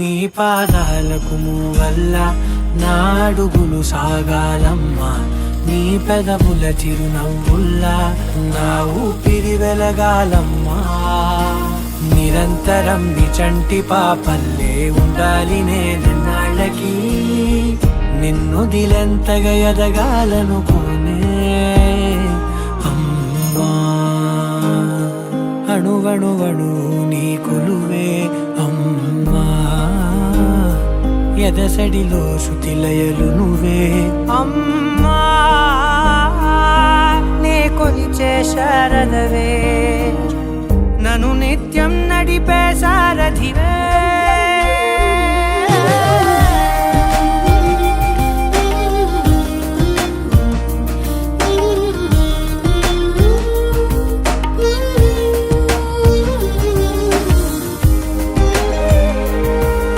నీ పాదాలకు మూవల్ల నా అడుగులు సాగాలమ్మా, నీ పెదవుల చిరునవ్వుల్లా నా ఊపిరి వెలగాలమ్మా. నిరంతరం నీ చంటి పాపల్లే ఉండాలి నేనన్నాళ్ళకి, నిన్ను దిలెంతగా ఎదగాలనుకోనే అమ్మా. అణువణువణు నీ కొలువే అమ్మా, ఎదసడిలో శృతిలయలు నువ్వే అమ్మా. నే కొలిచే శారదవే, నన్ను నిత్యం నడిపే సారథివే.